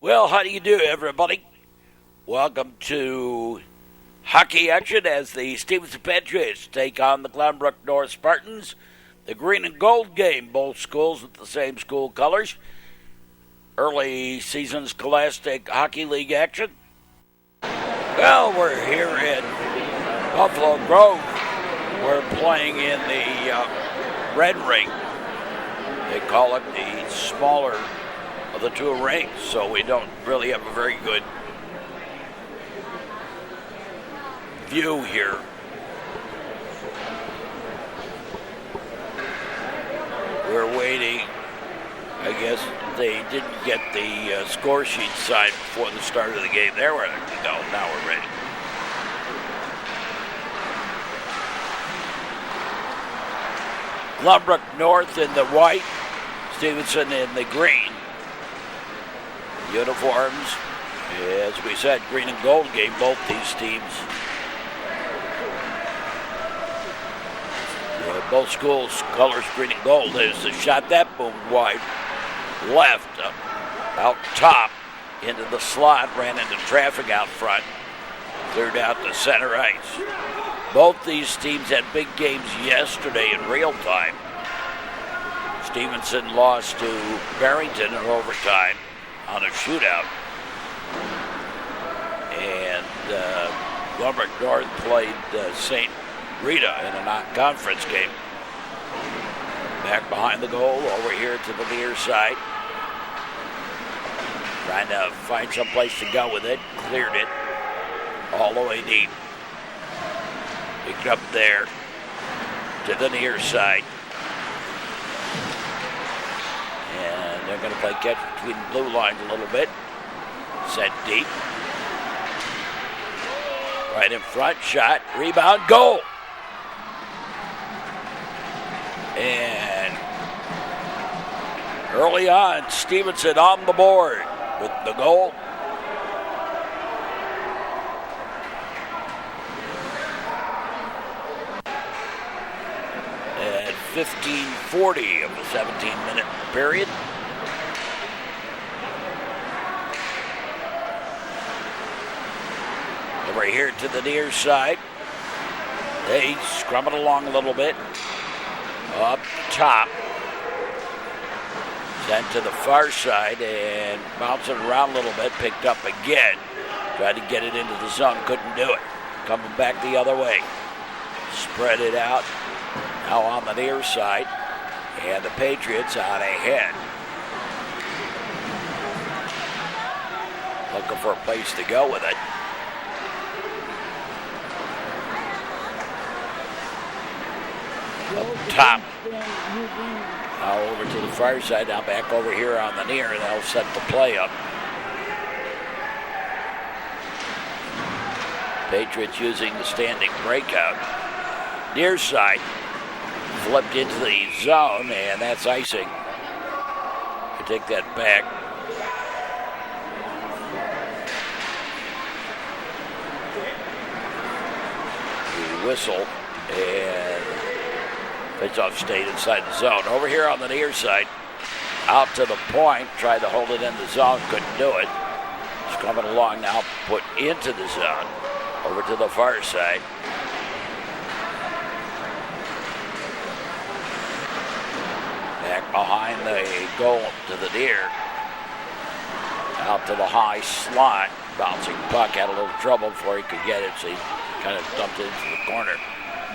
Well, how do you do, everybody? Welcome to hockey action as the Stevenson Patriots take on the Glenbrook North Spartans. The green and gold game, both schools with the same school colors. Early season Scholastic Hockey League action. Well, we're here in Buffalo Grove. We're playing in the red ring. They call it the smaller of the two rinks, so we don't really have a very good view here. We're waiting. I guess they didn't get the score sheet signed before the start of the game. There we go. Now we're ready. Glenbrook North in the white, Stevenson in the green. Uniforms, as we said, green and gold game, both these teams. Both schools' colors green and gold. There's a shot that boomed wide left, out top, into the slot, ran into traffic out front, cleared out to center ice. Both these teams had big games yesterday in real time. Stevenson lost to Barrington in overtime on a shootout. And Glenbrook North played St. Rita in a non-conference game. Back behind the goal, over here to the near side. Trying to find some place to go with it. Cleared it all the way deep. Picked up there to the near side. And they're going to play catch between the blue lines a little bit. Set deep. Right in front, shot, rebound, goal. And early on, Stevenson on the board with the goal. At 15:40 of the 17-minute period. Over here to the near side. They scrum it along a little bit. Up top. Sent to the far side and bouncing around a little bit. Picked up again. Tried to get it into the zone. Couldn't do it. Coming back the other way. Spread it out. Now on the near side. And the Patriots on ahead. Looking for a place to go with it. Up top. Now over to the far side. Now back over here on the near. And they'll set the play up. Patriots using the standing breakout. Near side. Flipped into the zone. And that's icing. I take that back. The whistle. And faceoff stayed inside the zone. Over here on the near side, out to the point, tried to hold it in the zone, couldn't do it. It's coming along now, put into the zone. Over to the far side. Back behind the goal to the near. Out to the high slot. Bouncing puck, had a little trouble before he could get it, so he kind of dumped it into the corner.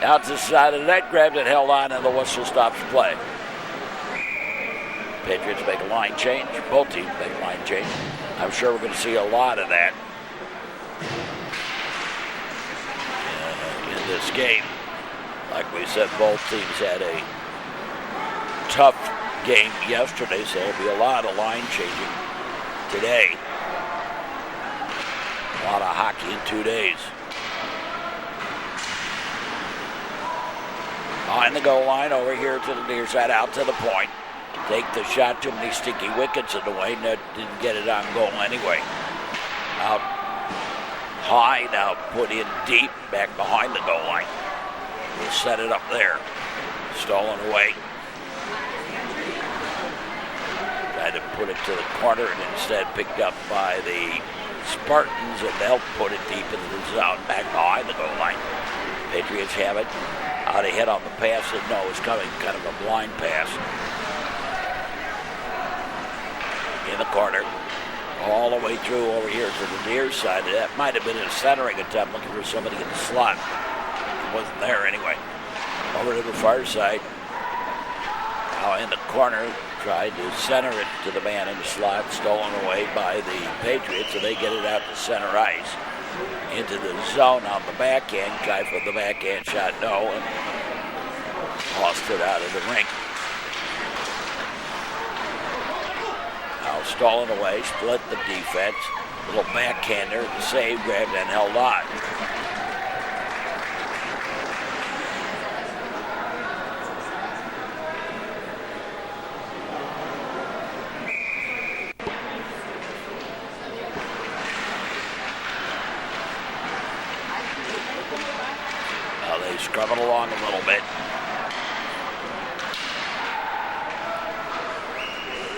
Out to the side of the net, grabbed it, held on, and the whistle stops play. Patriots make a line change. Both teams make a line change. I'm sure we're going to see a lot of that in this game. Like we said, both teams had a tough game yesterday, so there'll be a lot of line changing today. A lot of hockey in 2 days. Behind the goal line, over here to the near side, out to the point. Take the shot, too many sticky wickets in the way. Didn't get it on goal anyway. Out high, now put in deep, back behind the goal line. We'll set it up there. Stolen away. Tried to put it to the corner and instead picked up by the Spartans, and they'll put it deep into the zone, back behind the goal line. Patriots have it. Out ahead on the pass, and no, it's coming, kind of a blind pass. In the corner, all the way through over here to the near side. That might have been a centering attempt, looking for somebody in the slot. It wasn't there anyway. Over to the far side. Now in the corner, tried to center it to the man in the slot, stolen away by the Patriots, so they get it out to center ice. Into the zone on the backhand. Guy for the backhand shot, no, and lost it out of the rink. Now stolen away, split the defense. Little backhander, save, grabbed and held on. Scrubbing along a little bit.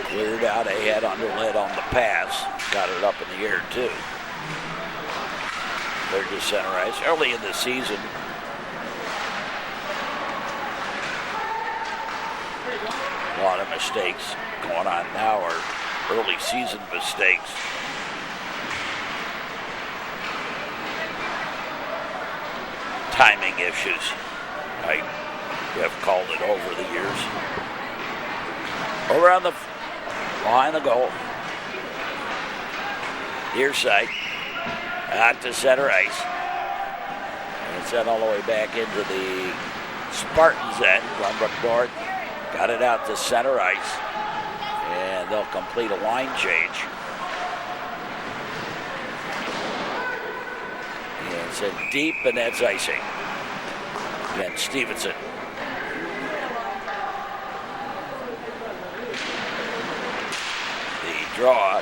Cleared out ahead, underlit on the pass. Got it up in the air, too. Cleared to center ice. Early in the season, a lot of mistakes going on now are early season mistakes. Timing issues. I have called it over the years. Over on the behind the goal. Near side. Out to center ice. And it's sent all the way back into the Spartans end. Glenbrook North got it out to center ice. And they'll complete a line change. It's in deep, and that's icing. Again, Stevenson. The draw.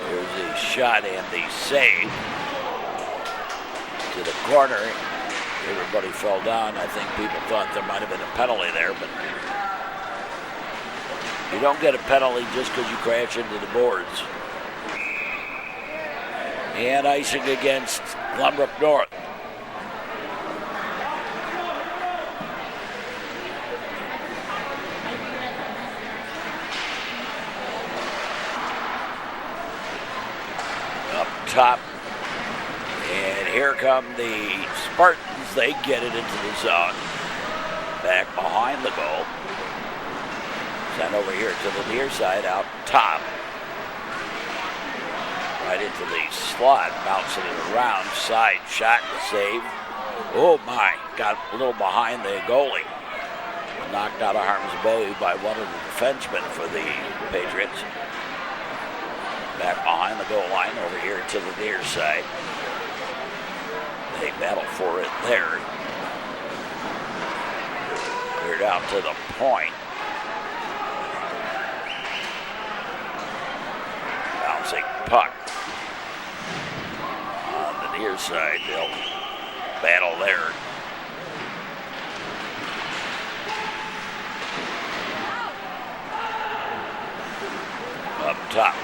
Here's the shot and the save. To the corner. Everybody fell down. I think people thought there might have been a penalty there, but you don't get a penalty just because you crash into the boards. And icing against Glenbrook North. Up top. And here come the Spartans. They get it into the zone. Back behind the goal. Sent over here to the near side, out top. Right into the slot, bouncing it around, side shot to save. Oh my, got a little behind the goalie. Knocked out of harm's way by one of the defensemen for the Patriots. Back behind the goal line, over here to the near side. They battle for it there. Cleared out to the point. Bouncing puck. Near side, they'll battle there. Up top.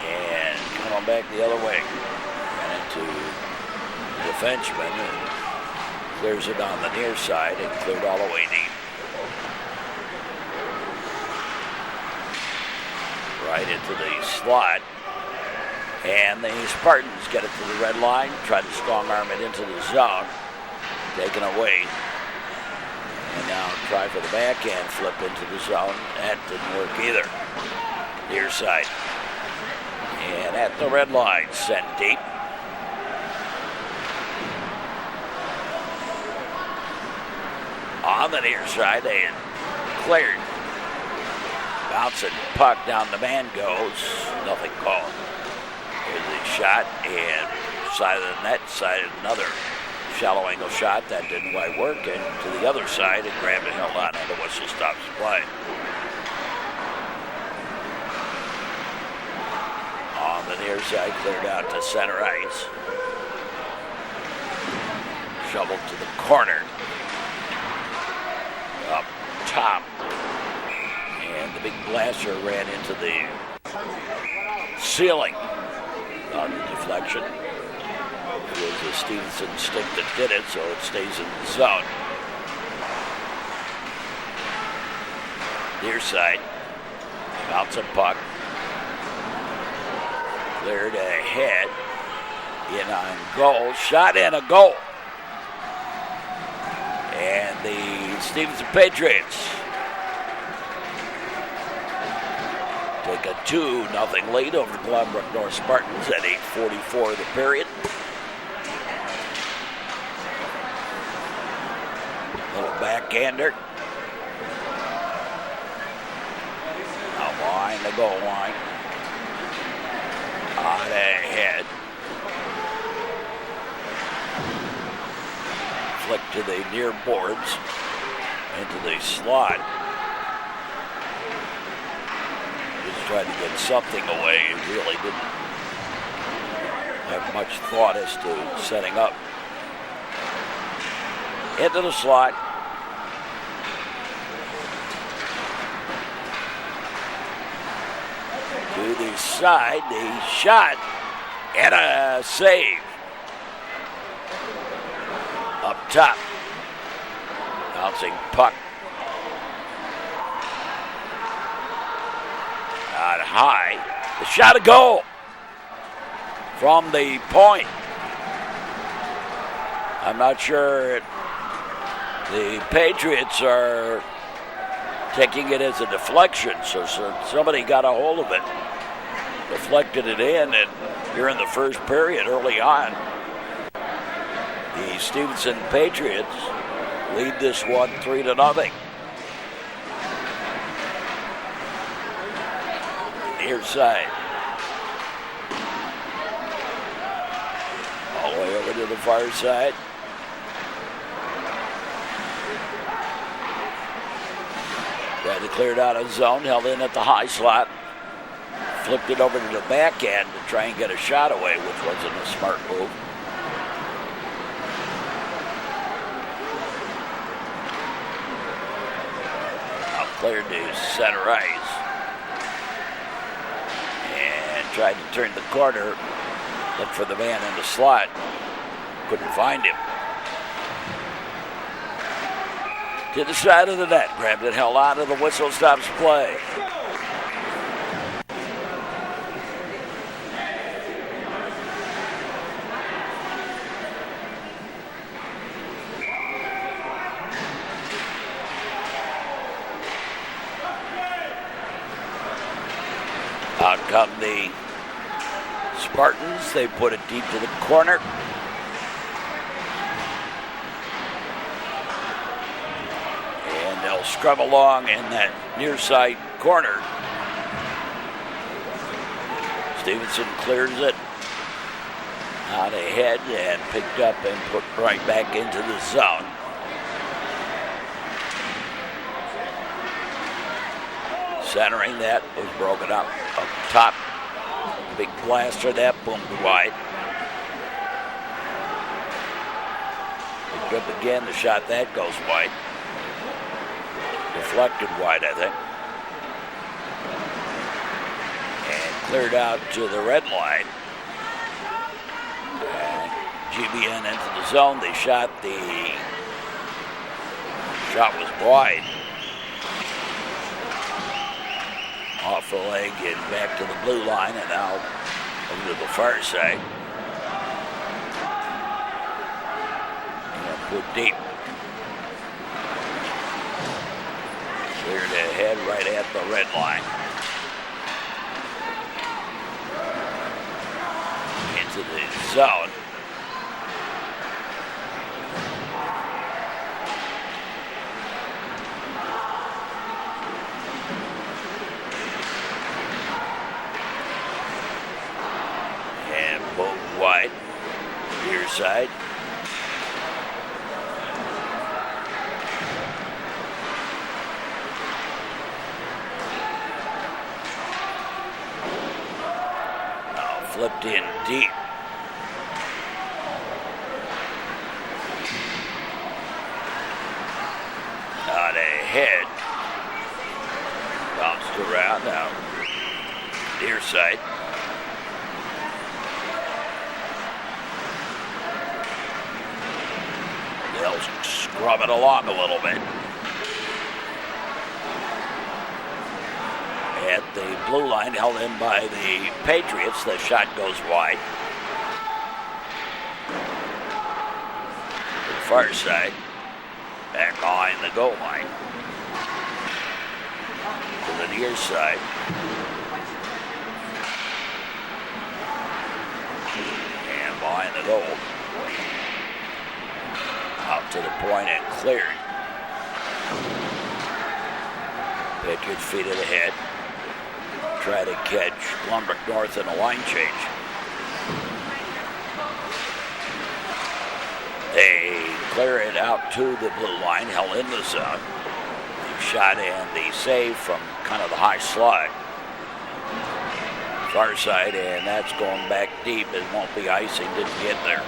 And coming back the other way. And into the defenseman. And clears it on the near side and cleared all the way deep. Right into the slot. And the Spartans get it to the red line, try to strong arm it into the zone. Taken away. And now try for the backhand flip into the zone. That didn't work either. Near side. And at the red line, sent deep. On the near side, they had cleared. Bouncing puck down the man goes. Nothing called. Here's the shot, and side of the net, side of another shallow angle shot. That didn't quite work, and to the other side, and grabbed and held on, and the whistle stops play. On the near side, cleared out to center ice. Shoveled to the corner. Up top. And the big blaster ran into the ceiling on the deflection. It was the Stevenson stick that did it, so it stays in the zone. Near side. Bouncing puck. Cleared ahead. In on goal. Shot and a goal. And the Stevenson Patriots take a 2-0 lead over the Glenbrook North Spartans at 8:44 of the period. Little backhander. Line the goal line. On ahead. Flick to the near boards. Into the slot. Just trying to get something away. He really didn't have much thought as to setting up. Into the slot. To the side, the shot, and a save. Up top. Bouncing puck. Out high. The shot, a goal. From the point. I'm not sure the Patriots are taking it as a deflection, so somebody got a hold of it, deflected it in, and here in the first period, early on, the Stevenson Patriots lead this one 3-0. Near side. All the way over to the far side. Tried to clear it out of zone, held in at the high slot, flipped it over to the back end to try and get a shot away, which wasn't a smart move. Now cleared to center ice. And tried to turn the corner, look for the man in the slot. Couldn't find him. To the side of the net, grabbed it, held on to the whistle, stops play. Out come the Spartans. They put it deep to the corner. And they'll scrub along in that near side corner. Stevenson clears it out ahead and picked up and put right back into the zone. Centering that was broken up top. Big blaster that boomed wide. Picked up again, the shot that goes wide. Deflected wide, I think. And cleared out to the red line. And GBN into the zone. They shot was wide. Off the leg and back to the blue line, and now over to the far side. And put deep. Cleared ahead right at the red line. Into the zone. Wide, near side. Now flipped in deep. Out ahead. Bounced around now. Near side. They'll scrub it along a little bit. At the blue line, held in by the Patriots. The shot goes wide. To the far side. Back behind the goal line. To the near side. And behind the goal. Out to the point and cleared. Patriots feet it ahead. Try to catch Glenbrook North in a line change. They clear it out to the blue line, held in the zone. The shot and the save from kind of the high slot. Far side, and that's going back deep. It won't be icing, didn't get there.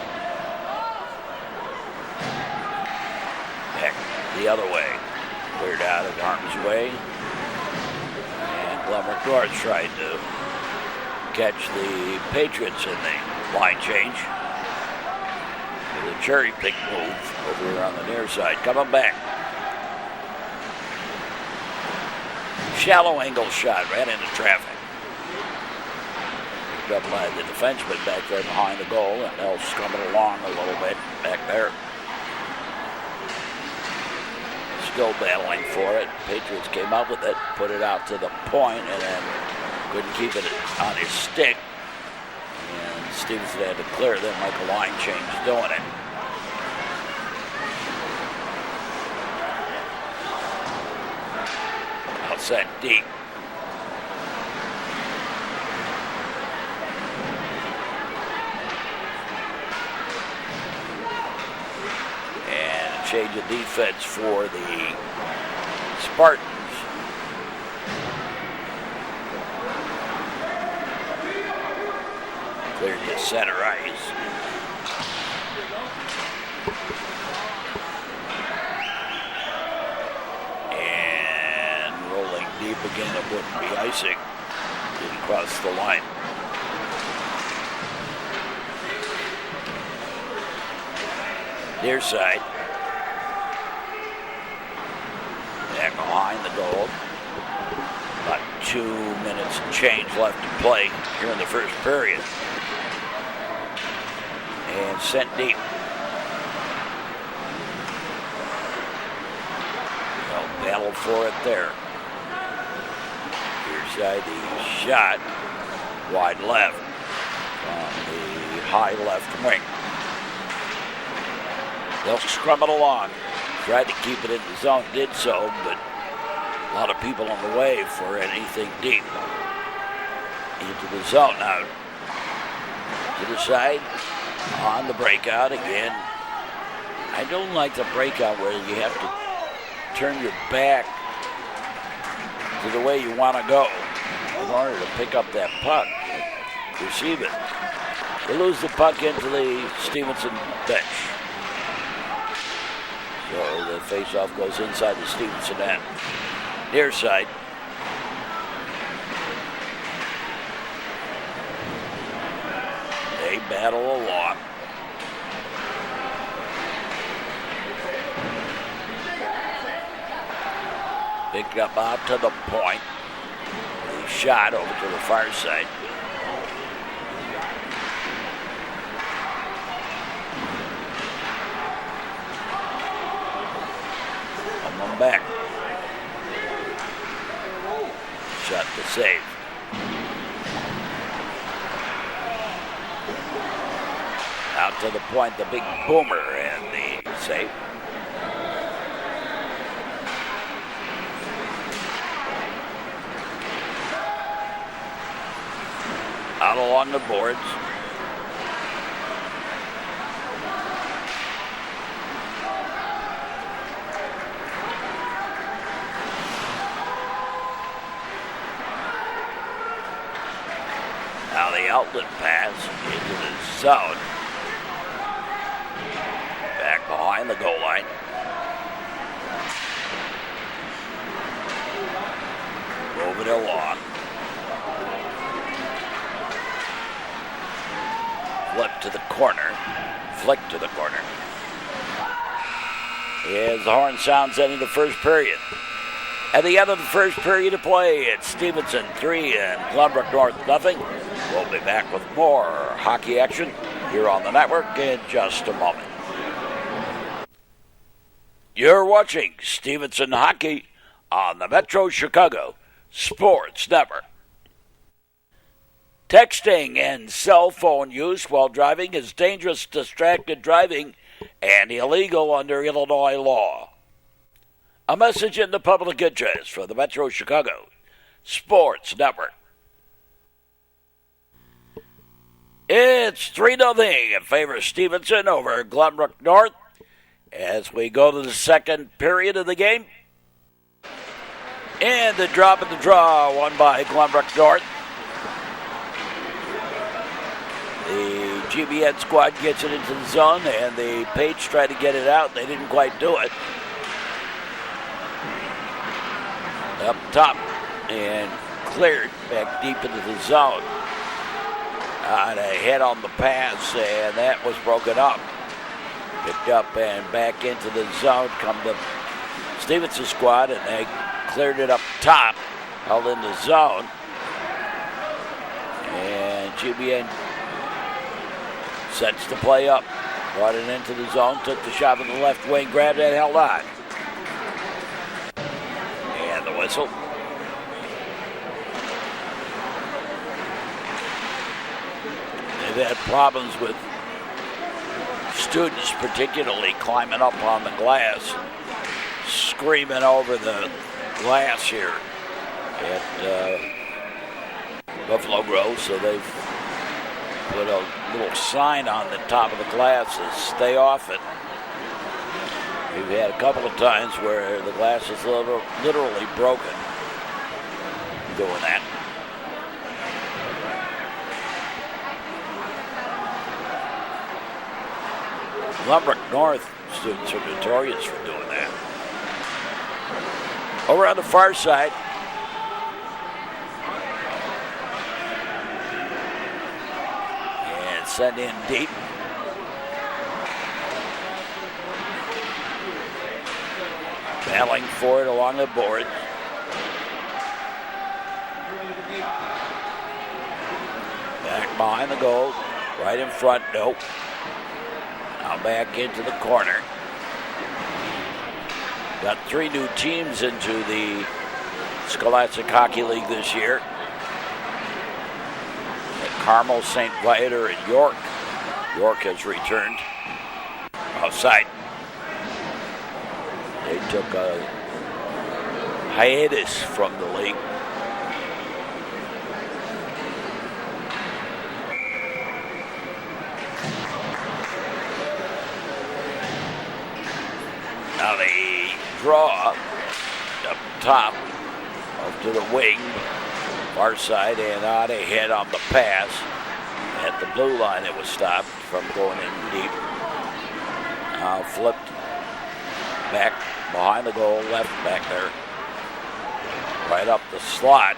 Back the other way. Cleared out of harm's way. Glenbrook North tried to catch the Patriots in the line change. With a cherry pick move over here on the near side. Coming back. Shallow angle shot, ran into traffic. Picked up by the defenseman back there behind the goal, and they'll scrum it along a little bit back there. Still battling for it. Patriots came up with it, put it out to the point, and then couldn't keep it on his stick. And Stevenson had to clear them like a line change doing it. Outside deep. Change of defense for the Spartans. Cleared to center ice. And rolling deep again, it wouldn't be icing. Didn't cross the line. Near side. Back behind the goal. About 2 minutes and change left to play here in the first period. And sent deep. They'll battle for it there. Near side, the shot. Wide left on the high left wing. They'll scrum it along. Tried to keep it in the zone, did so, but a lot of people on the way for anything deep. Into the zone now. To the side, on the breakout again. I don't like the breakout where you have to turn your back to the way you want to go in order to pick up that puck, receive it. They lose the puck into the Stevenson bench. So the face-off goes inside the Stevenson end. Near side. They battle along. Picked up out to the point. The shot over to the far side. Back. Shot to save. Out to the point, the big boomer and the save. Out along the boards. Now the outlet pass into the zone. Back behind the goal line. Move it along. Flip to the corner. Flick to the corner. As the horn sounds ending the first period. At the end of the first period of play, it's Stevenson 3 and Glenbrook North nothing. We'll be back with more hockey action here on the network in just a moment. You're watching Stevenson Hockey on the Metro Chicago Sports Network. Texting and cell phone use while driving is dangerous, distracted driving, and illegal under Illinois law. A message in the public interest for the Metro Chicago Sports Network. It's 3-0 in favor of Stevenson over Glenbrook North as we go to the second period of the game. And the drop of the draw won by Glenbrook North. The GBN squad gets it into the zone, and the Patriots try to get it out. They didn't quite do it. Up top and cleared back deep into the zone. And a head on the pass, and that was broken up. Picked up and back into the zone come the Stevenson squad, and they cleared it up top, held in the zone. And GBN sets the play up, brought it into the zone, took the shot from the left wing, grabbed it, held on. And the whistle. They've had problems with students, particularly climbing up on the glass, screaming over the glass here at Buffalo Grove, so they've put a little sign on the top of the glass to stay off it. We've had a couple of times where the glass is literally broken doing that. Glenbrook North students are notorious for doing that. Over on the far side, and send in deep. Battling for it along the boards. Back behind the goal, right in front, nope. Now back into the corner. Got 3 new teams into the Scholastic Hockey League this year. Carmel, St. Viator, and York. York has returned. Outside. They took a hiatus from the league. Now they draw up top, up to the wing, far side, and on ahead on the pass. At the blue line, it was stopped from going in deep. Now flipped back behind the goal, left back there, right up the slot.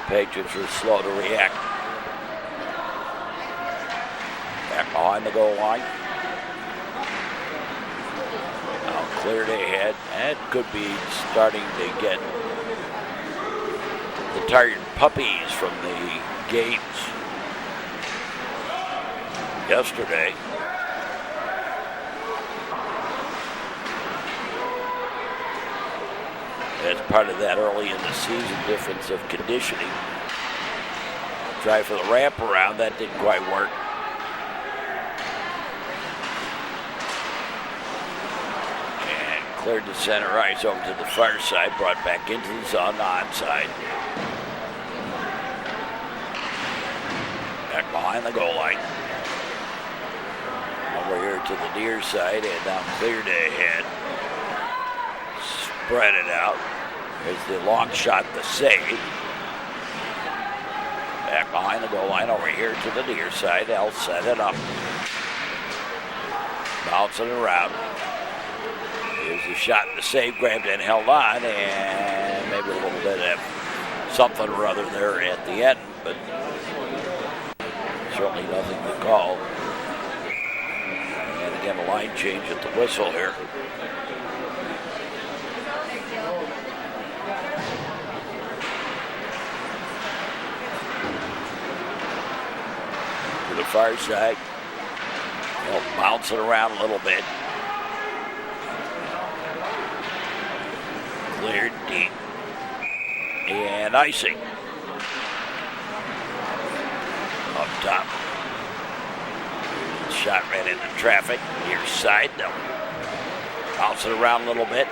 Patriots were slow to react. Back behind the goal line. Now cleared ahead. That could be starting to get the tired puppies from the games yesterday. As part of that early in the season difference of conditioning. Try for the wraparound, that didn't quite work. And cleared the center ice over to the far side, brought back into the zone, onside. Back behind the goal line. Over here to the near side, and now cleared ahead. Spread it out. There's the long shot, the save. Back behind the goal line over here to the near side. They'll set it up. Bouncing around. Here's the shot, the save, grabbed and held on, and maybe a little bit of something or other there at the end, but certainly nothing to call. And again, a line change at the whistle here. To the far side. They'll bounce it around a little bit. Cleared deep. And icing. Up top. Shot right into traffic. Near side. They'll bounce it around a little bit.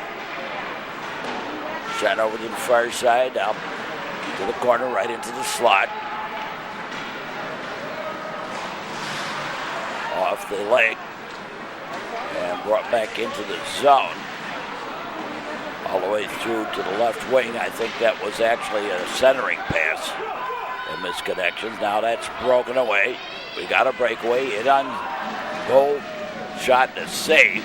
Shot over to the far side. Down to the corner, right into the slot. Off the leg. And brought back into the zone. All the way through to the left wing. I think that was actually a centering pass. A misconnection. Now that's broken away. We got a breakaway. Hit on goal. Shot and a save.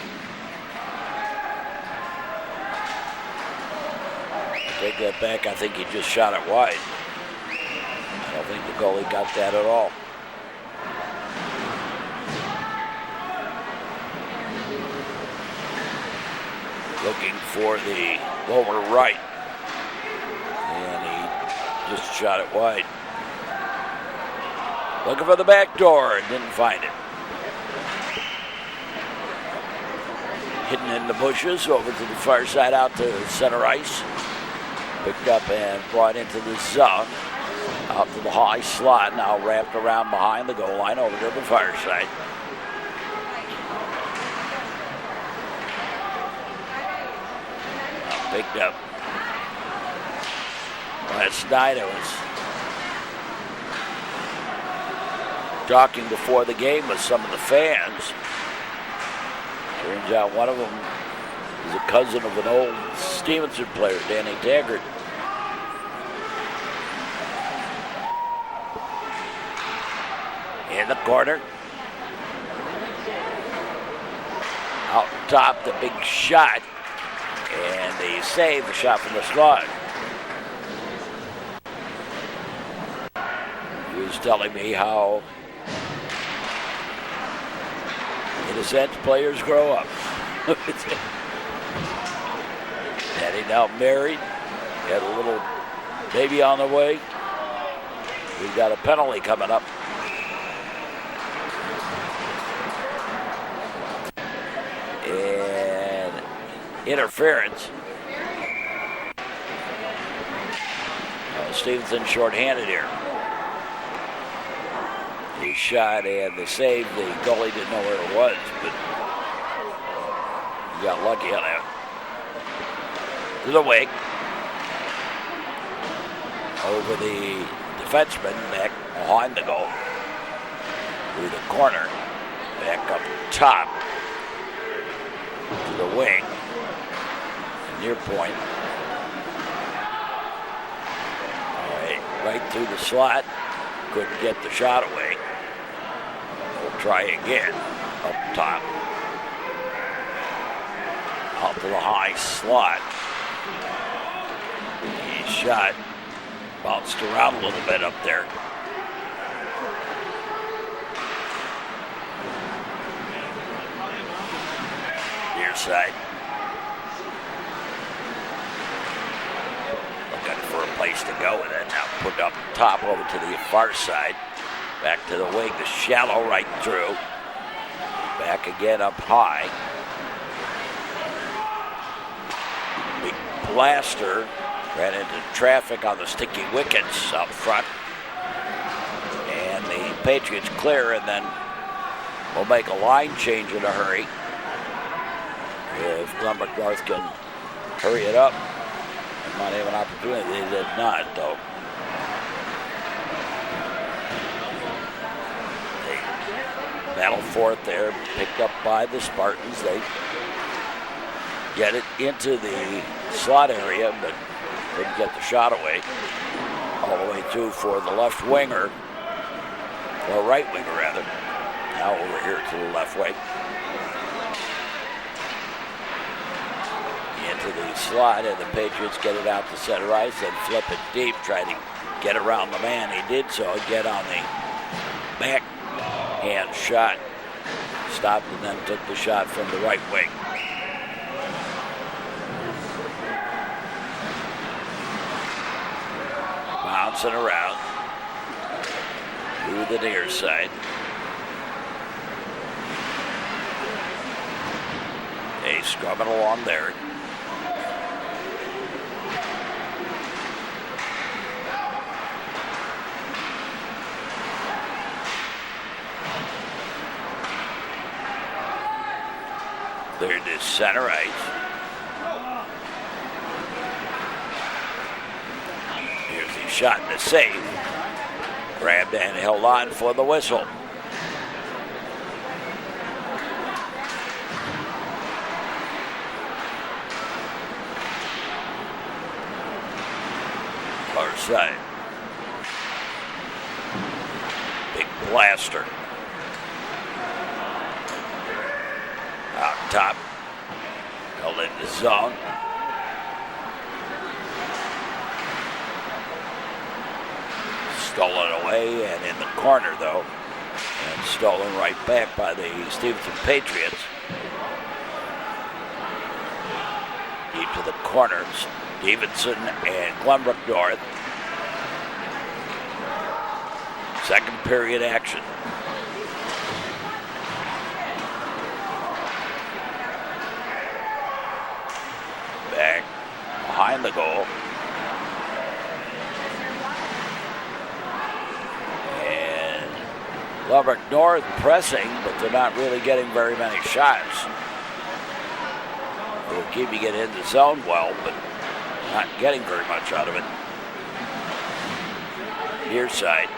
Take that back. I think he just shot it wide. I don't think the goalie got that at all. Looking for the lower right. And he just shot it wide. Looking for the back door and didn't find it. Hidden in the bushes over to the far side out to center ice. Picked up and brought into the zone. Out to the high slot. Now wrapped around behind the goal line over to the far side. Picked up. Last night I was talking before the game with some of the fans. Turns out one of them is a cousin of an old Stevenson player, Danny Taggart. In the corner. Out top, the big shot. And the save, the shot from the slot. He was telling me how, in a sense, players grow up. Daddy now married, had a little baby on the way. We've got a penalty coming up. And interference. Stevenson shorthanded here. The shot and the save, the goalie didn't know where it was, but he got lucky on that. To the wing. Over the defenseman, back behind the goal. Through the corner. Back up top. To the wing. Near point. All right, right through the slot. Couldn't get the shot away. We'll try again. Up top. Up to the high slot. He shot. Bounced around a little bit up there. Near side. Looking for a place to go with it. Now put up top over to the far side. Back to the wing. The shallow right through. Back again up high. Big blaster. Ran into traffic on the sticky wickets out front. And the Patriots clear, and then we'll make a line change in a hurry. If Glenbrook North can hurry it up, they might have an opportunity. They did not, though. They battle for it there, picked up by the Spartans. They get it into the slot area, but couldn't get the shot away. All the way through for the left winger, or right winger rather. Now over here to the left wing. In into the slot, and the Patriots get it out to center ice and flip it deep, try to get around the man. He did so, get on the backhand shot, stopped and then took the shot from the right wing. Bouncing around to the near side. Hey, scrubbing along there. Cleared to center ice. Here's the shot and the save. Grabbed and held on for the whistle. Far side. Big blaster. Out top. Held in the zone. Stolen away and in the corner, though. And stolen right back by the Stevenson Patriots. Deep to the corners. Stevenson and Glenbrook North. Second period action. Back behind the goal. And Glenbrook North pressing, but they're not really getting very many shots. They're keeping it in the zone well, but not getting very much out of it. Near side.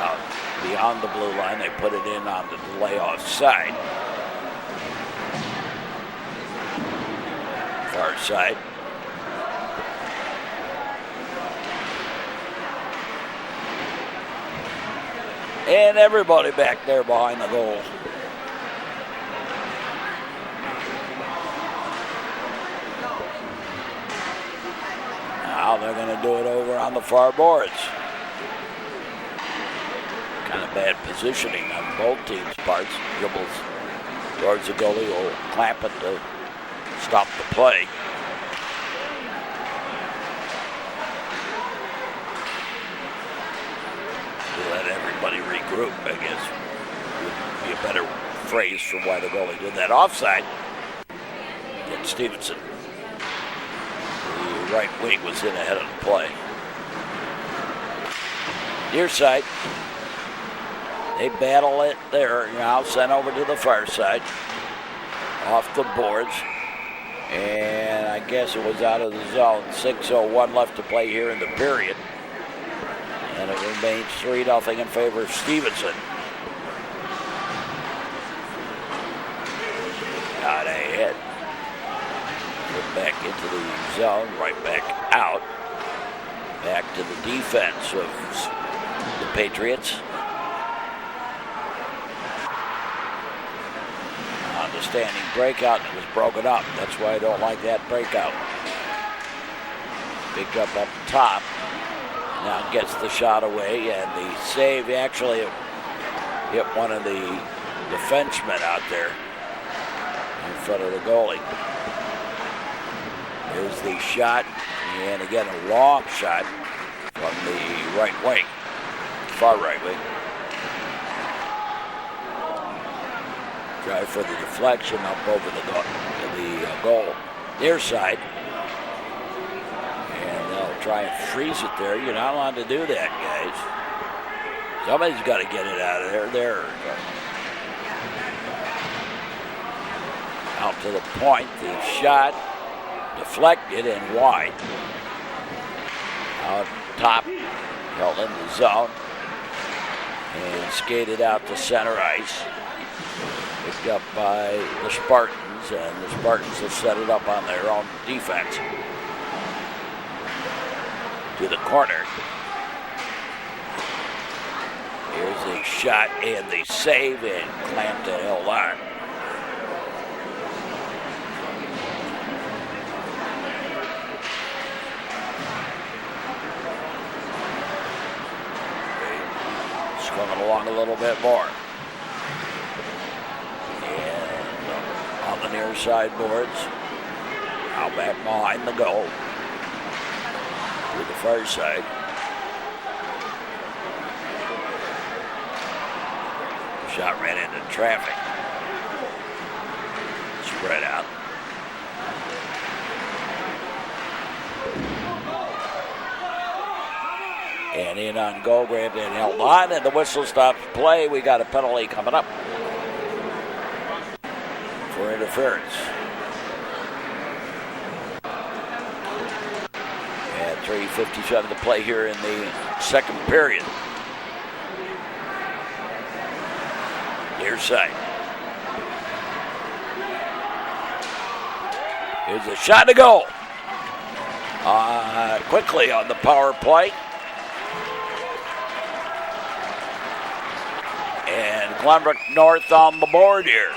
Out beyond the blue line, they put it in on the delay offside. Far side. And everybody back there behind the goal. Now they're going to do it over on the far boards. Kind of bad positioning on both teams' parts. Dribbles towards the goalie, will clamp it to stop the play. Let everybody regroup, I guess, would be a better phrase for why the goalie did that. Offside against Stevenson. The right wing was in ahead of the play. Near side. They battle it there. Now sent over to the far side. Off the boards. And I guess it was out of the zone. 6:01 left to play here in the period. And it remains 3-0 in favor of Stevenson. Got ahead. Put back into the zone, right back out. Back to the defense of the Patriots. On the standing breakout, it was broken up. That's why I don't like that breakout. Picked up top. Now gets the shot away, and the save actually hit one of the defensemen out there in front of the goalie. Here's the shot, and again a long shot from the right wing, far right wing. Try for the deflection up over the goal, near side. Try and freeze it there. You're not allowed to do that, guys. Somebody's got to get it out of there. There. Out to the point. The shot deflected and wide. Out top. Held in the zone. And skated out to center ice. Picked up by the Spartans. And the Spartans have set it up on their own defense. To the corner. Here's the shot and the save, and clamped and held on. coming along a little bit more. And on the near side boards. Now back behind the goal. To the far side. Shot ran into traffic. Spread out. And in on goal, grabbed and held on, and the whistle stops play. We got a penalty coming up for interference. And 3:57 to play here in the second period. Near side. Here's a shot to goal. Quickly on the power play. And Glenbrook North on the board here.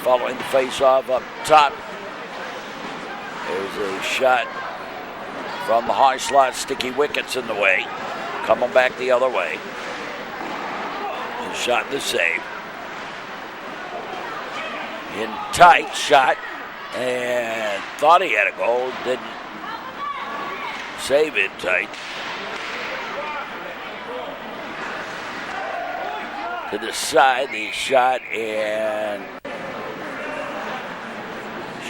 Following the face-off up top. There's a shot from the high slot. Sticky wickets in the way. Coming back the other way. And shot to save. In tight shot. And thought he had a goal. Didn't save it tight. To the side, the shot and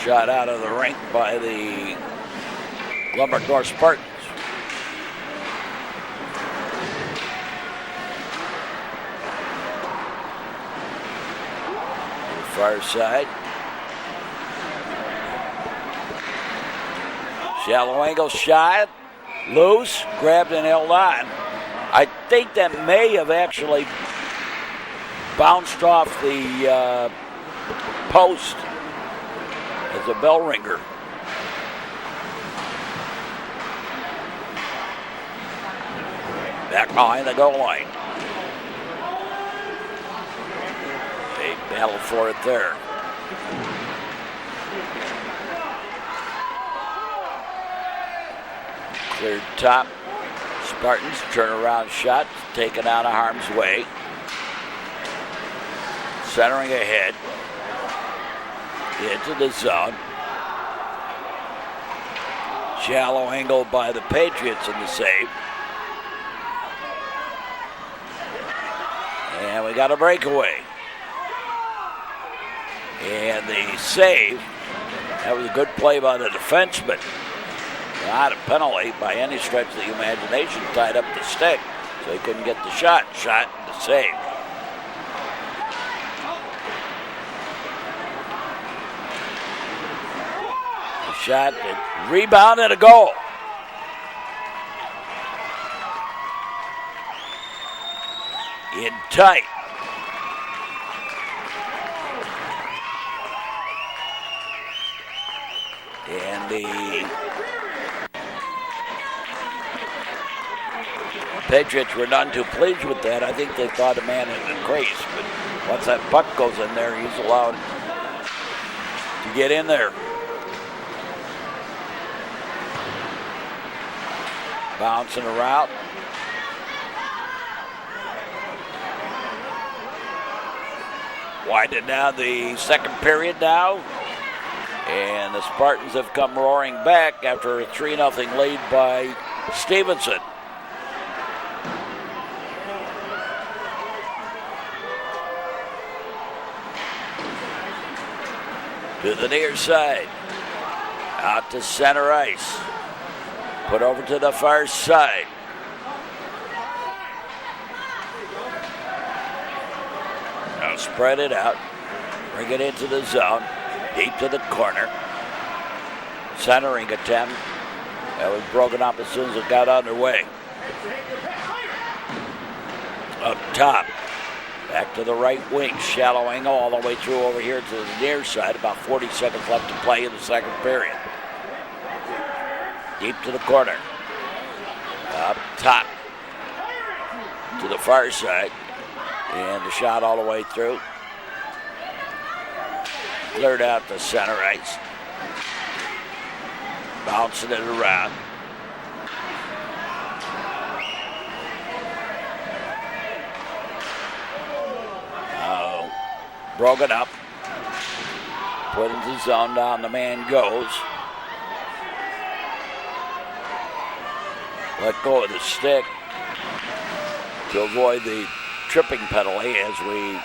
shot out of the rink by the Glenbrook North Spartans. To the far side. Shallow angle shot. Loose. Grabbed and held on. I think that may have actually bounced off the post as a bell ringer. Back behind the goal line. They battle for it there. Cleared top. Spartans turnaround shot taken out of harm's way. Centering ahead. Into the zone. Shallow angle by the Patriots in the save. And we got a breakaway. And the save. That was a good play by the defenseman. Not a penalty by any stretch of the imagination. Tied up the stick, so he couldn't get the shot. Shot and the save. Shot, rebound, and a goal. In tight. And the Patriots were none too pleased with that. I think they thought a man had been grazed, but once that puck goes in there, he's allowed to get in there. Bouncing around. Winding down the second period now. And the Spartans have come roaring back after a 3-0 lead by Stevenson. To the near side. Out to center ice. Put over to the far side. Now spread it out. Bring it into the zone. Deep to the corner. Centering attempt. That was broken up as soon as it got underway. Up top. Back to the right wing. Shallow angle all the way through over here to the near side. About 40 seconds left to play in the second period. Deep to the corner. Up top to the far side. And the shot all the way through. Cleared out to center ice. Bouncing it around. Broken up. Put into the zone, down the man goes. Let go of the stick to avoid the tripping penalty as we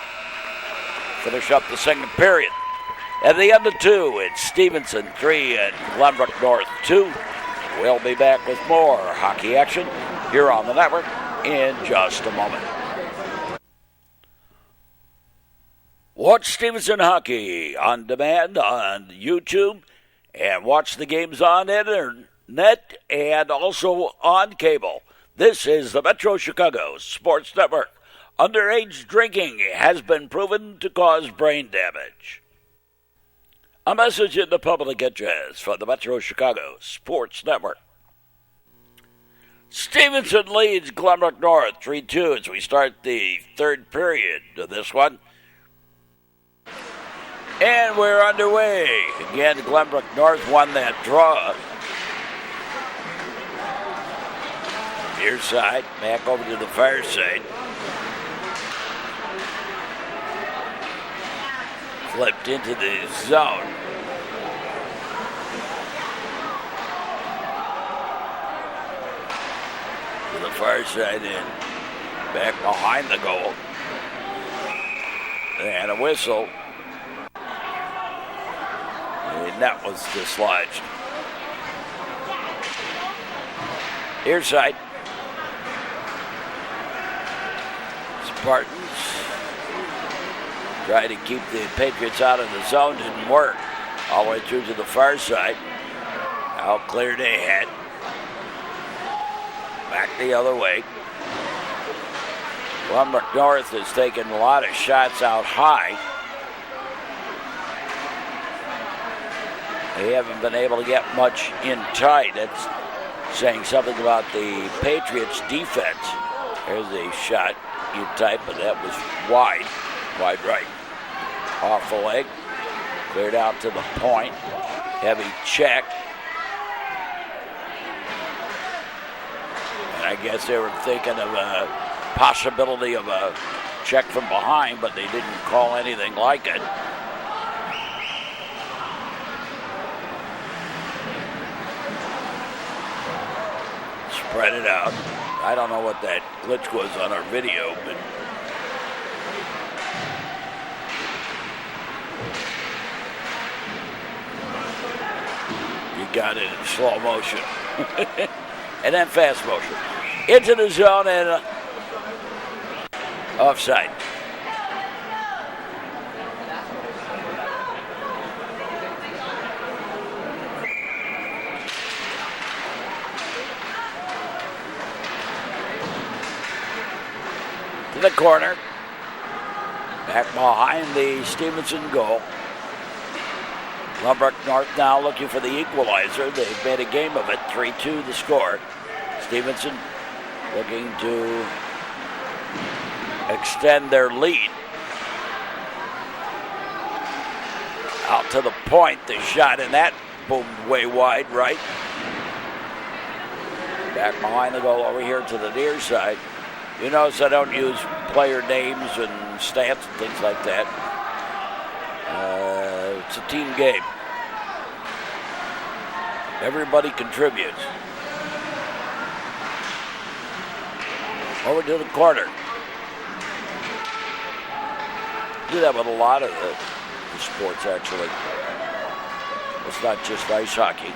finish up the second period. At the end of 2, it's Stevenson 3 and Glenbrook North 2. We'll be back with more hockey action here on the network in just a moment. Watch Stevenson Hockey on demand on YouTube and watch the games on internet and also on cable. This is the Metro Chicago Sports Network. Underage drinking has been proven to cause brain damage. A message in the public interest from the Metro Chicago Sports Network. Stevenson leads Glenbrook North 3-2 as we start the third period of this one. And we're underway. Again, Glenbrook North won that draw. Near side, back over to the far side. Flipped into the zone. To the far side and back behind the goal. And a whistle. The net was dislodged. Near side. Spartans try to keep the Patriots out of the zone. Didn't work. All the way through to the far side. Now cleared ahead. Back the other way. Glenbrook North has taken a lot of shots out high. They haven't been able to get much in tight. That's saying something about the Patriots' defense. There's a shot in tight, but that was wide right. Off the leg, cleared out to the point. Heavy check. And I guess they were thinking of a possibility of a check from behind, but they didn't call anything like it. Spread it out. I don't know what that glitch was on our video, but you got it in slow motion. And then fast motion. Into the zone and offside. The corner, back behind the Stevenson goal. Glenbrook North now looking for the equalizer. They've made a game of it, 3-2 the score. Stevenson looking to extend their lead. Out to the point, the shot in that boomed way wide right. Back behind the goal over here to the near side. You notice I don't use player names and stats and things like that. It's a team game. Everybody contributes. Over to the corner. Do that with a lot of the sports, actually. It's not just ice hockey.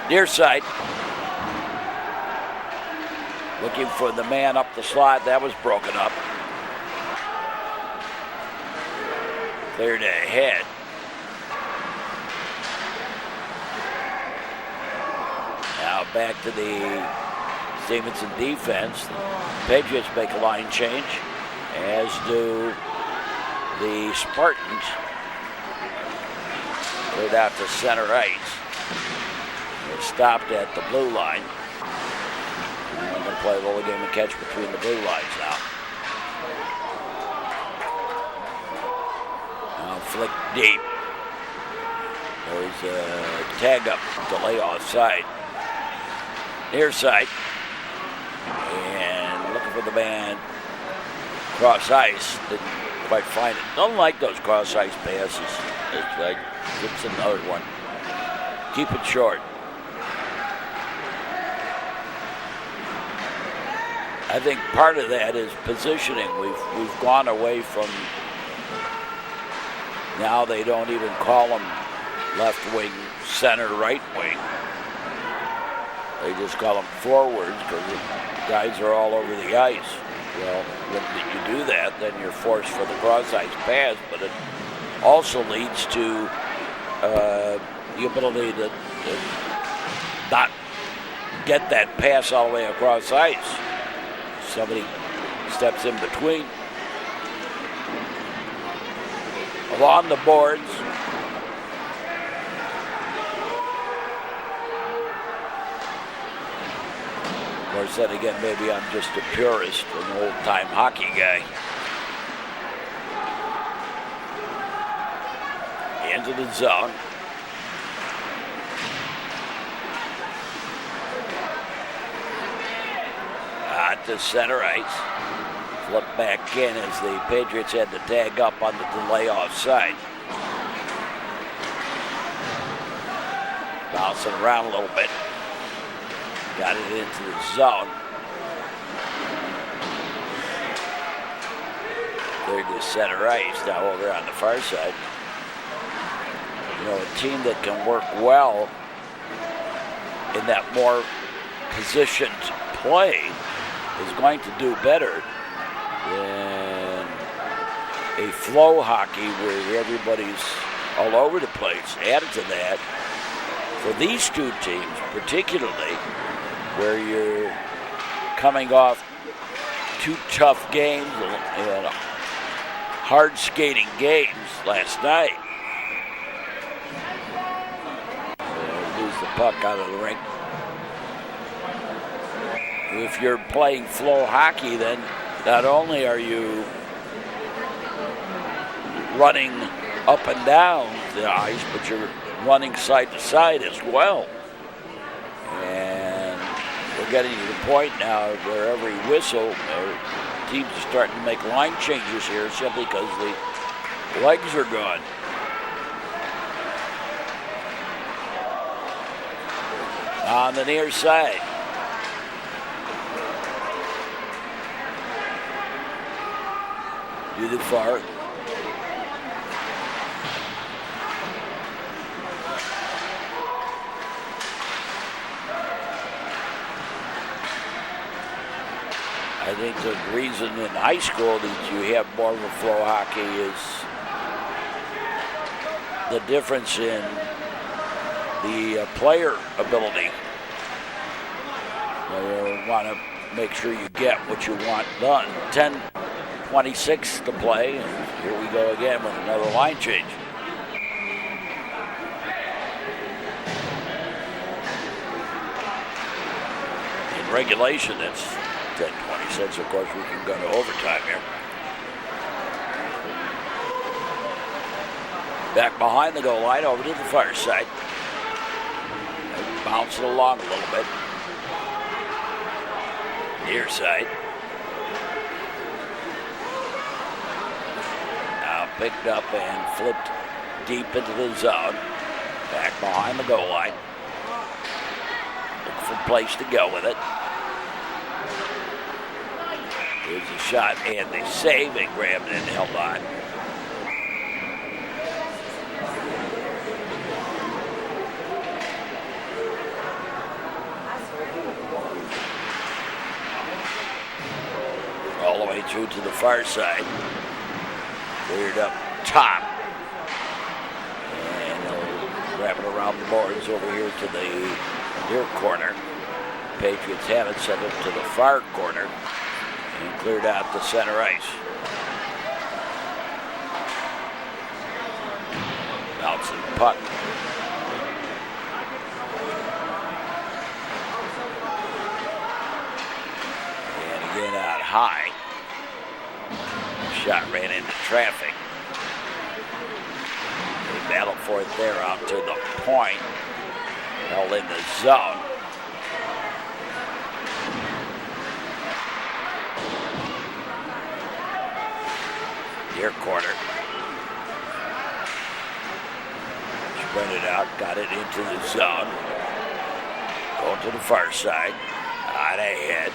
Near side. Looking for the man up the slot. That was broken up. Cleared ahead. Now back to the Stevenson defense. The Patriots make a line change, as do the Spartans. Cleared out to center ice. They're stopped at the blue line. And we're going to play a little game of catch between the blue lines now. Now flick deep. There's a tag up, delay offside. Near side. And looking for the man. Cross ice. Didn't quite find it. Don't like those cross ice passes. It's like, it's another one. Keep it short. I think part of that is positioning. We've gone away from, now they don't even call them left wing, center, right wing. They just call them forwards because the guys are all over the ice. Well, when you do that, then you're forced for the cross-ice pass, but it also leads to the ability to not get that pass all the way across ice. Somebody steps in between. Along the boards. Of course, then again, maybe I'm just a purist, an old-time hockey guy. Into the zone. To center ice. Flip back in as the Patriots had to tag up on the delay offside. Bouncing around a little bit. Got it into the zone. They're to center ice now over on the far side. You know, a team that can work well in that more positioned play is going to do better than a flow hockey where everybody's all over the place. Added to that, for these two teams particularly, where you're coming off two tough games and hard skating games last night. Lose the puck out of the rink. If you're playing flow hockey, then not only are you running up and down the ice, but you're running side to side as well. And we're getting to the point now where every whistle, teams are starting to make line changes here simply because the legs are gone. On the near side. To the far. I think the reason in high school that you have more of a flow hockey is the difference in the player ability. You want to make sure you get what you want done. 10:26 to play, and here we go again with another line change. In regulation, it's 10:26. Of course, we can go to overtime here. Back behind the goal line, over to the far side. Bounce it along a little bit. Near side. Now picked up and flipped deep into the zone. Back behind the goal line. Looking for a place to go with it. Here's a shot and the save, and grabbed it and held on. All the way through to the far side. Cleared up top. And he'll wrap it around the boards over here to the near corner. Patriots have it, sent it to the far corner. And cleared out the center ice. Bouncing puck. high. Shot ran into traffic. They battled for it there out to the point. Held in the zone. Near corner. Spread it out, got it into the zone. Going to the far side. Out ahead.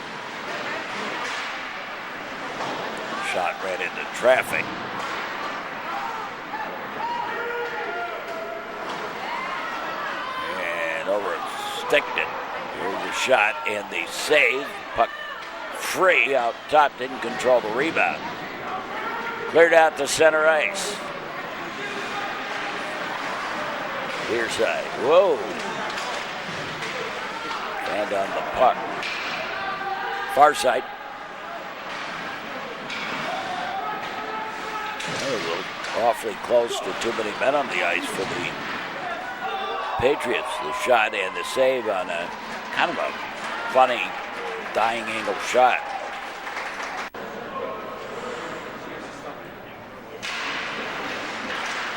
Shot ran into traffic. And over at Stickton. Here's the shot and the save. Puck free out top, didn't control the rebound. Cleared out to center ice. Near side. Whoa. And on the puck. Far side. Awfully close to too many men on the ice for the Patriots. The shot and the save on a kind of a funny dying angle shot.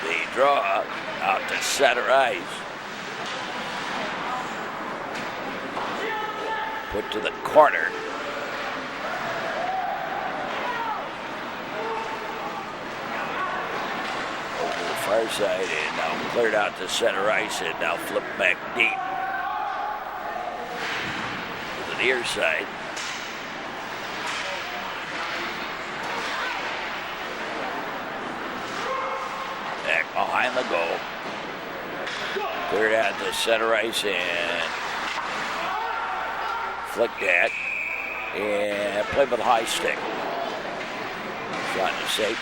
The draw out to center ice. Put to the corner. Far side and now cleared out to center ice and now flipped back deep. To the near side. Back behind the goal. Cleared out to center ice and flicked that. And played with a high stick. Shot to safe.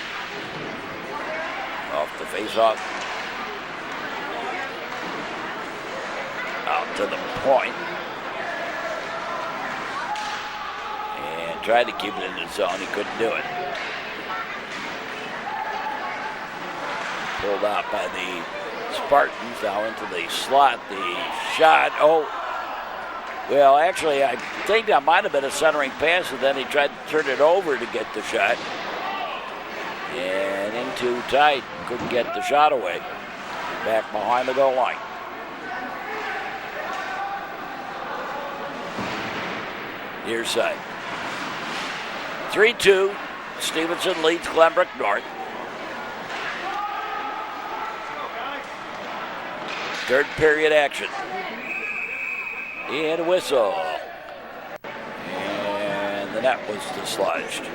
Off the face-off. Out to the point. And tried to keep it in the zone. He couldn't do it. Pulled out by the Spartans. Now into the slot. The shot. Oh. Well, actually, I think that might have been a centering pass, and then he tried to turn it over to get the shot. And in too tight. Couldn't get the shot away. Back behind the goal line. Near side. 3-2. Stevenson leads Glenbrook North. Third period action. And a whistle. And the net was dislodged.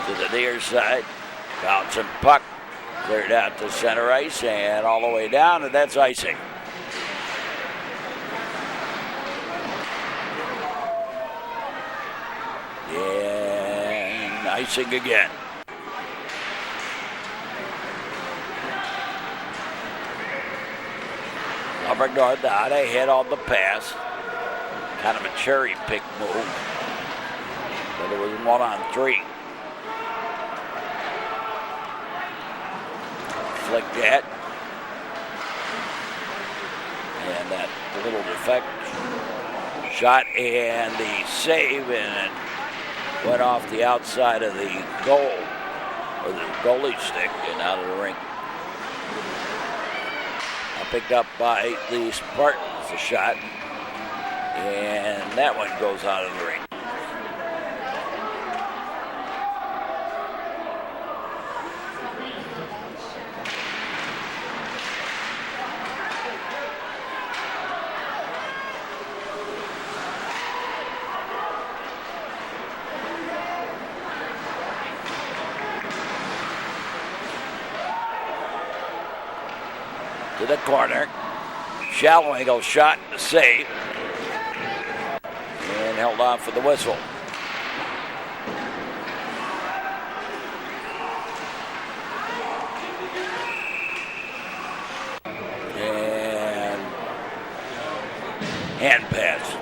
To the near side, bouncing puck, cleared out to center ice and all the way down, and that's icing. And icing again. Glenbrook North out ahead on the pass. Kind of a cherry pick move. But it was 1-on-3. Flick that. And that little defect shot and the save, and it went off the outside of the goal, or the goalie stick, and out of the ring. Now picked up by the Spartans, the shot, and that one goes out of the ring. To the corner. Shallow angle shot to save. And held on for the whistle. And hand pass.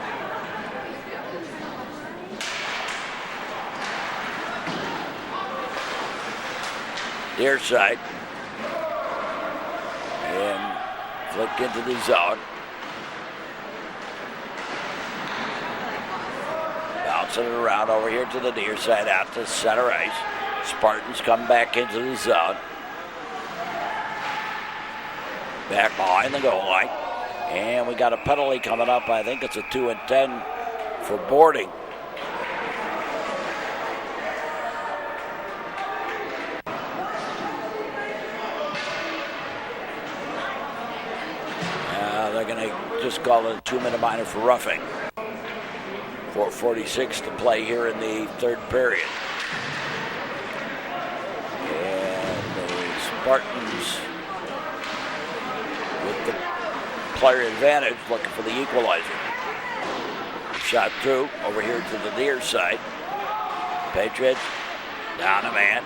near side. And flicked into the zone. Bouncing it around over here to the near side out to center ice. Spartans come back into the zone. Back behind the goal line. And we got a penalty coming up. I think it's a 2 and 10 for boarding. They're going to just call it a 2-minute minor for roughing. 4:46 to play here in the third period. And the Spartans with the player advantage looking for the equalizer. Shot through over here to the near side. Patriots down a man.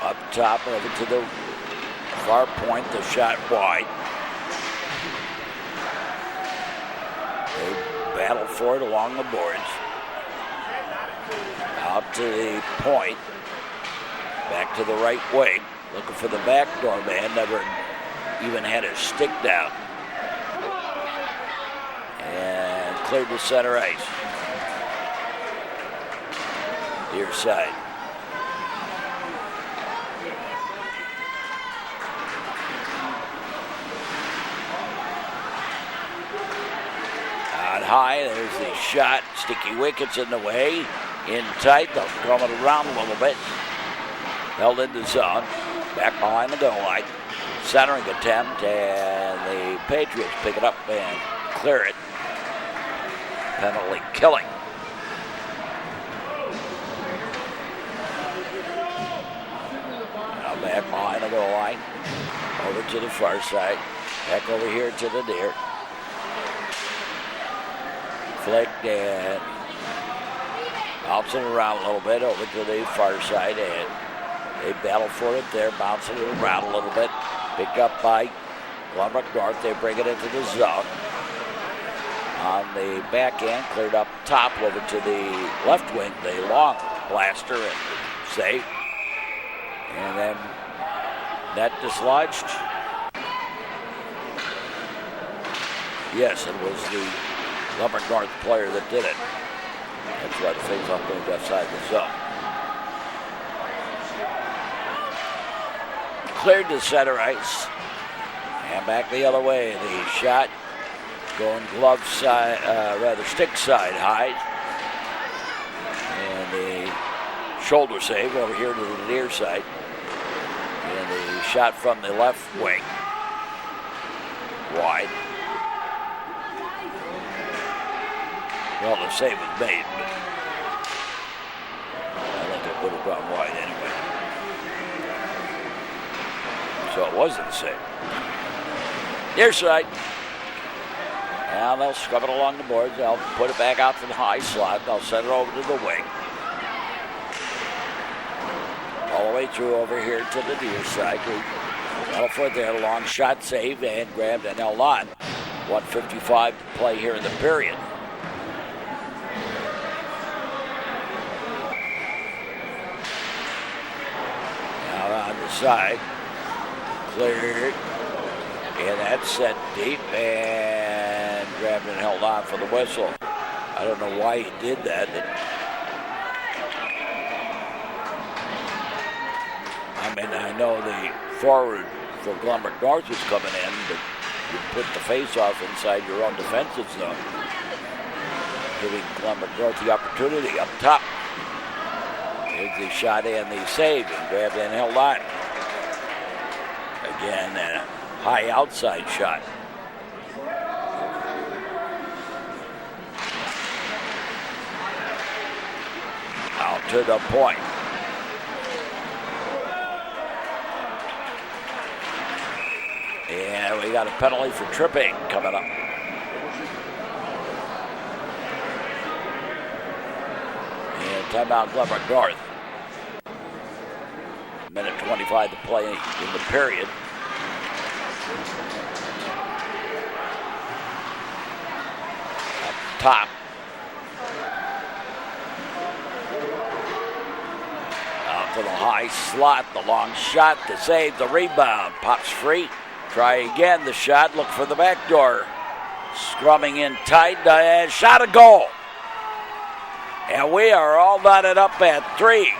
Up top over to the far point, the shot wide. They battle for it along the boards. Out to the point. Back to the right wing. Looking for the backdoor man. Never even had his stick down. And cleared to center ice. Near side. High, there's the shot. Sticky wickets in the way. In tight, they'll throw it around a little bit. Held in the zone. Back behind the goal line. Centering attempt, and the Patriots pick it up and clear it. Penalty killing. Now back behind the goal line. Over to the far side. Back over here to the near. Flicked and bouncing around a little bit over to the far side, and they battle for it there, bouncing it around a little bit. Picked up by Glenbrook North. They bring it into the zone. On the back end, cleared up top over to the left wing. The long blaster and save. And then net dislodged. Yes, it was the Glenbrook North player that did it. That's why the face-off moved outside the zone. Cleared to center ice. And back the other way. The shot going glove side, stick side high. And the shoulder save over here to the near side. And the shot from the left wing. Wide. Well, the save was made, but I think it would have gone wide anyway. So it wasn't a save. Near side. Now they'll scrub it along the boards. They'll put it back out to the high slot. They'll send it over to the wing. All the way through over here to the near side. Battle for it there. Long shot save and grabbed and held on. 1:55 to play here in the period. Side, cleared, and that's set deep, and grabbed and held on for the whistle. I don't know why he did that. I mean, I know the forward for Glenbrook North was coming in, but you put the face-off inside your own defensive zone, giving Glenbrook North the opportunity up top. Here's the shot and the save, and grabbed and held on. Again, and a high outside shot. Out to the point. And we got a penalty for tripping coming up. And timeout Glenbrook North. Minute 25 to play in the period. Up top. for the high slot, the long shot, the save, the rebound. Pops free. Try again the shot. Look for the back door. Scrumming in tight. Shot a goal. And we are all knotted up at 3.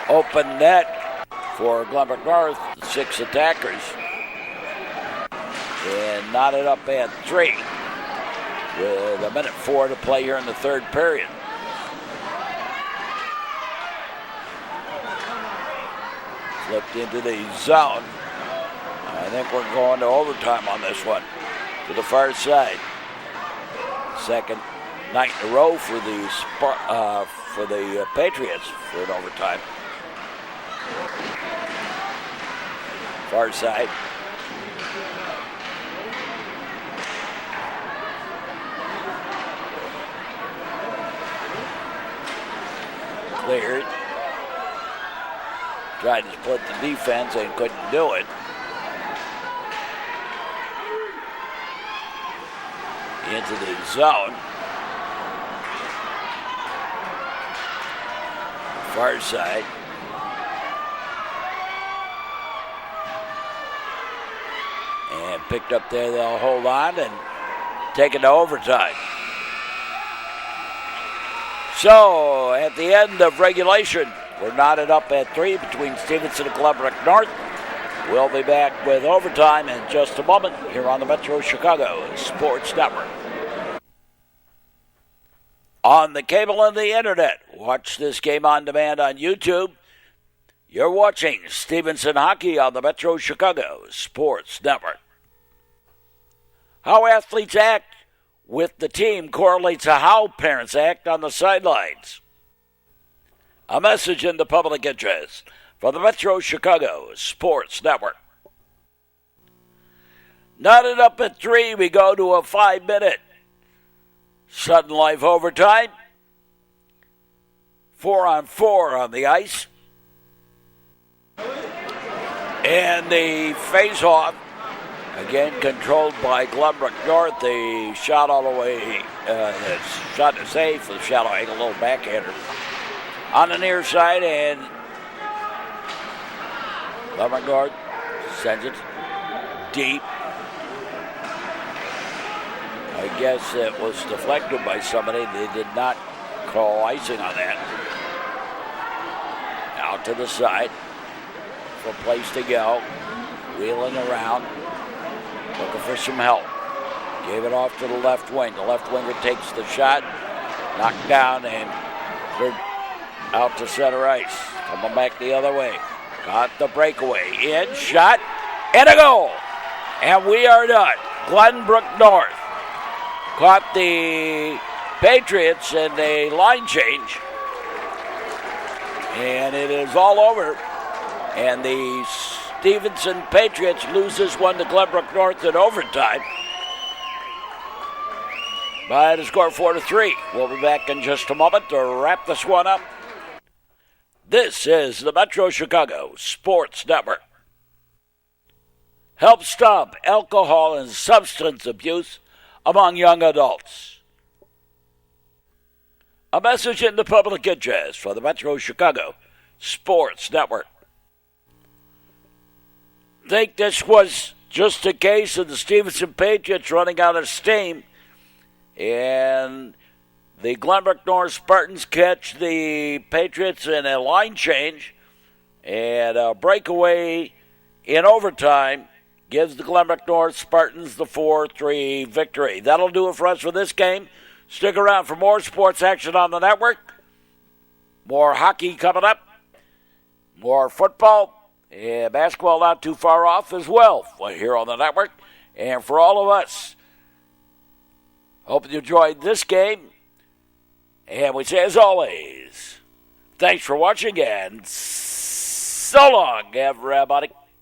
Open net for Glenbrook North, 6 attackers. And knotted up at 3 with 1:04 to play here in the third period. Flipped into the zone. I think we're going to overtime on this one, to the far side. Second night in a row for the Patriots for an overtime. Far side. Cleared. Tried to split the defense and couldn't do it. Into the zone. Far side. And picked up there, they'll hold on and take it to overtime. So, at the end of regulation, we're knotted up at 3 between Stevenson and Glenbrook North. We'll be back with overtime in just a moment here on the Metro Chicago Sports Network. On the cable and the internet, watch this game on demand on YouTube. You're watching Stevenson Hockey on the Metro Chicago Sports Network. How athletes act with the team correlates to how parents act on the sidelines. A message in the public interest for the Metro Chicago Sports Network. Knotted up at 3, we go to a 5-minute Sudden Life overtime. 4-on-4 on the ice. And the face-off, again controlled by Glenbrook North. The shot all the way, shot to save for the shallow angle, little backhander on the near side, and Glenbrook North sends it deep. I guess it was deflected by somebody. They did not call icing on that. Out to the side for a place to go. Wheeling around, looking for some help. Gave it off to the left wing. The left winger takes the shot, knocked down, and cleared out to center ice. Coming back the other way. Got the breakaway. In, shot, and a goal. And we are done. Glenbrook North caught the Patriots in a line change. And it is all over. And the Stevenson Patriots lose this one to Glenbrook North in overtime by the score 4-3. We'll be back in just a moment to wrap this one up. This is the Metro Chicago Sports Network. Help stop alcohol and substance abuse among young adults. A message in the public interest for the Metro Chicago Sports Network. Think this was just a case of the Stevenson Patriots running out of steam, and the Glenbrook North Spartans catch the Patriots in a line change, and a breakaway in overtime gives the Glenbrook North Spartans the 4-3 victory. That'll do it for us for this game. Stick around for more sports action on the network. More hockey coming up. More football. And basketball not too far off as well here on the network. And for all of us, hope you enjoyed this game. And we say, as always, thanks for watching and so long, everybody.